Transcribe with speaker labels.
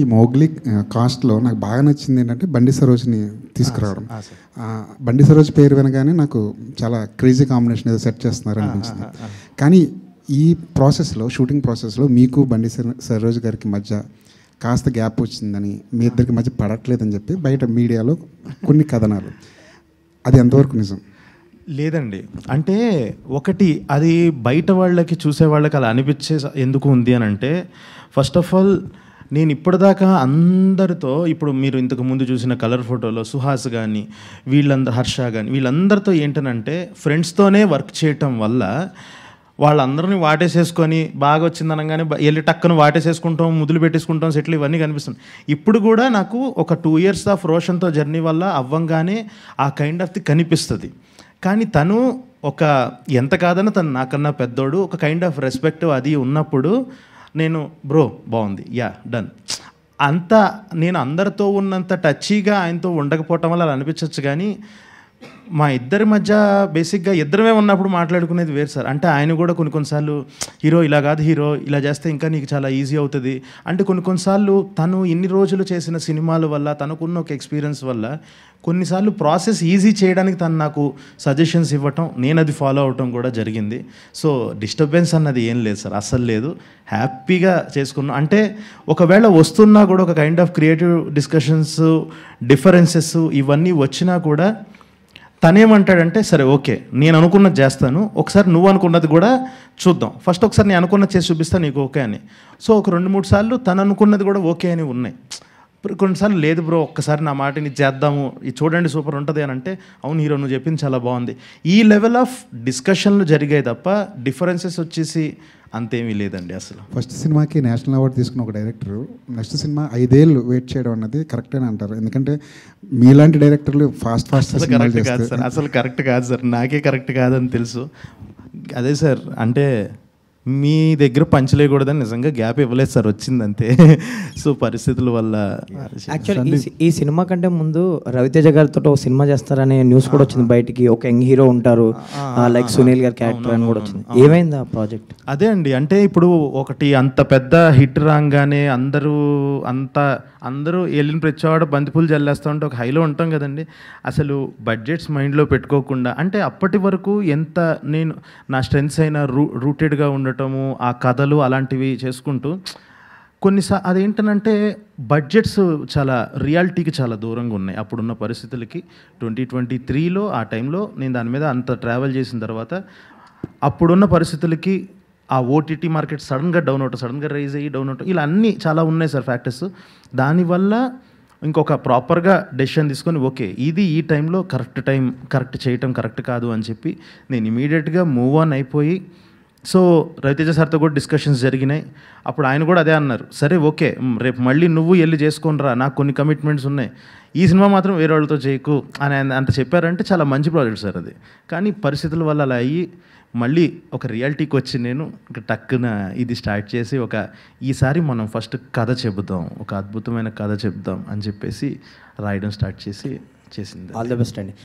Speaker 1: ఈ మోగ్లీ కాస్ట్లో నాకు బాగా నచ్చింది ఏంటంటే బండి సరోజ్ని తీసుకురావడం. బండి సరోజ్ పేరు వినగానే నాకు చాలా క్రేజీ కాంబినేషన్ ఏదో సెట్ చేస్తున్నారు అనిపించింది. కానీ ఈ ప్రాసెస్లో, షూటింగ్ ప్రాసెస్లో మీకు బండి సరోజ్ గారికి మధ్య కాస్త గ్యాప్ వచ్చిందని, మీ ఇద్దరికి మధ్య పడట్లేదని చెప్పి బయట మీడియాలో కొన్ని కథనాలు, అది ఎంతవరకు నిజం?
Speaker 2: లేదండి, అంటే ఒకటి అది బయట వాళ్ళకి, చూసే వాళ్ళకి అలా అనిపించే ఎందుకు ఉంది అని అంటే, ఫస్ట్ ఆఫ్ ఆల్ నేను ఇప్పటిదాకా అందరితో, ఇప్పుడు మీరు ఇంతకు ముందు చూసిన కలర్ ఫోటోలో సుహాస్ కానీ, వీళ్ళందరూ, హర్ష కానీ, వీళ్ళందరితో ఏంటనంటే ఫ్రెండ్స్తోనే వర్క్ చేయటం వల్ల వాళ్ళందరినీ వాటేసేసుకొని బాగా వచ్చింది అనగానే వెళ్ళి టక్కును వాటేసేసుకుంటాం, ముద్దులు పెట్టేసుకుంటాం, సెటిల్, ఇవన్నీ కనిపిస్తుంది. ఇప్పుడు కూడా నాకు ఒక 2 years ఆఫ్ రోషన్తో జర్నీ వల్ల అవ్వంగానే ఆ కైండ్ ఆఫ్ ది కనిపిస్తుంది. కానీ తను ఒక, ఎంత కాదన్నా తను నాకన్నా పెద్దోడు, ఒక కైండ్ ఆఫ్ రెస్పెక్ట్ అది ఉన్నప్పుడు నేను బ్రో బాగుంది, యా డన్, అంత నేను అందరితో ఉన్నంత టచీగా ఆయనతో ఉండకపోవటం వల్ల అలా అనిపించవచ్చు. కానీ మా ఇద్దరి మధ్య బేసిక్గా ఇద్దరమే ఉన్నప్పుడు మాట్లాడుకునేది వేరు సార్. అంటే ఆయన కూడా కొన్నిసార్లు హీరో ఇలా కాదు, హీరో ఇలా చేస్తే ఇంకా నీకు చాలా ఈజీ అవుతుంది అంటే, కొన్నిసార్లు తను ఇన్ని రోజులు చేసిన సినిమాల వల్ల, తనకున్న ఒక ఎక్స్పీరియన్స్ వల్ల కొన్నిసార్లు ప్రాసెస్ ఈజీ చేయడానికి తను నాకు సజెషన్స్ ఇవ్వటం, నేను అది ఫాలో అవటం కూడా జరిగింది. సో డిస్టర్బెన్స్ అన్నది ఏం లేదు సార్, అస్సలు లేదు. హ్యాపీగా చేసుకున్నాం. అంటే ఒకవేళ వస్తున్నా కూడా ఒక kind of creative discussions, differences ఇవన్నీ వచ్చినా కూడా తనేమంటాడంటే, సరే ఓకే నేను అనుకున్నది చేస్తాను, ఒకసారి నువ్వు అనుకున్నది కూడా చూద్దాం, ఫస్ట్ ఒకసారి నేను అనుకున్నది చేసి చూపిస్తాను నీకు ఓకే అని. సో ఒక 2-3 సార్లు తను అనుకున్నది కూడా ఓకే అని ఉన్నాయి. కొన్నిసార్లు లేదు బ్రో ఒక్కసారి నా మాటని చేద్దాము, ఇది చూడండి సూపర్ ఉంటుంది అని అంటే, అవును హీరో నువ్వు చెప్పింది చాలా బాగుంది. ఈ లెవెల్ ఆఫ్ డిస్కషన్లు జరిగాయి తప్ప డిఫరెన్సెస్ వచ్చేసి అంతేమీ లేదండి అసలు.
Speaker 1: ఫస్ట్ సినిమాకి నేషనల్ అవార్డు తీసుకున్న ఒక డైరెక్టర్ నెక్స్ట్ సినిమా 5 ఏళ్ళు వెయిట్ చేయడం అన్నది కరెక్టే అంటారు? ఎందుకంటే మీలాంటి డైరెక్టర్లు ఫాస్ట్
Speaker 2: కరెక్ట్ కాదు సార్, అసలు కరెక్ట్ కాదు సార్, నాకే కరెక్ట్ కాదని తెలుసు. అదే సార్, అంటే మీ దగ్గర పంచలేయకూడదని నిజంగా గ్యాప్ ఇవ్వలేదు సార్, వచ్చిందంతే. సో పరిస్థితుల వల్ల.
Speaker 3: యాక్చువల్లీ ఈ సినిమా కంటే ముందు రవితేజ గారితో ఒక సినిమా చేస్తారనే న్యూస్ కూడా వచ్చింది బయటికి, ఒక యంగ్ హీరో ఉంటారు లైక్ సునీల్ గారి క్యారెక్టర్ అని కూడా వచ్చింది. ఏమైంది ఆ ప్రాజెక్ట్?
Speaker 2: అదే అండి, అంటే ఇప్పుడు ఒకటి అంత పెద్ద హిట్ రాగానే అందరూ వెళ్ళిన ప్రతివాడు బంతిపూలు జల్లేస్తూ ఉంటే ఒక హైలో ఉంటాం కదండి. అసలు బడ్జెట్స్ మైండ్లో పెట్టుకోకుండా, అంటే అప్పటి వరకు ఎంత నేను నా స్ట్రెంగ్స్ అయిన రూటెడ్గా ఉండటము, ఆ కథలు అలాంటివి చేసుకుంటూ అదేంటనంటే బడ్జెట్స్ చాలా రియాలిటీకి చాలా దూరంగా ఉన్నాయి అప్పుడున్న పరిస్థితులకి. 2023లో ఆ టైంలో నేను దాని మీద అంత ట్రావెల్ చేసిన తర్వాత అప్పుడున్న పరిస్థితులకి ఆ ఓటీటీ మార్కెట్ సడన్గా డౌన్ అవటం, సడన్గా రైజ్ అయ్యి డౌన్ అవటం, ఇలా అన్నీ చాలా ఉన్నాయి సార్ ఫ్యాక్టర్స్. దానివల్ల ఇంకొక ప్రాపర్గా డెసిషన్ తీసుకొని ఓకే ఇది ఈ టైంలో కరెక్ట్ చేయటం కరెక్ట్ కాదు అని చెప్పి నేను ఇమీడియట్గా మూవ్ ఆన్ అయిపోయి, సో రవితేజ సార్తో కూడా డిస్కషన్స్ జరిగినాయి. అప్పుడు ఆయన కూడా అదే అన్నారు, సరే ఓకే రేపు మళ్ళీ నువ్వు వెళ్ళి చేసుకొనిరా, నాకు కొన్ని కమిట్మెంట్స్ ఉన్నాయి, ఈ సినిమా మాత్రం వేరే వాళ్ళతో చేయకు అని అంత చెప్పారంటే చాలా మంచి ప్రాజెక్ట్ సార్ అది. కానీ పరిస్థితుల వల్ల అలా అయ్యి మళ్ళీ ఒక రియాలిటీకి వచ్చి నేను టక్కున ఇది స్టార్ట్ చేసి ఈసారి మనం ఫస్ట్ కథ చెబుదాం, ఒక అద్భుతమైన కథ చెబుదాం అని చెప్పేసి రాయడం స్టార్ట్ చేసింది.
Speaker 3: ఆల్ ది బెస్ట్ అండి.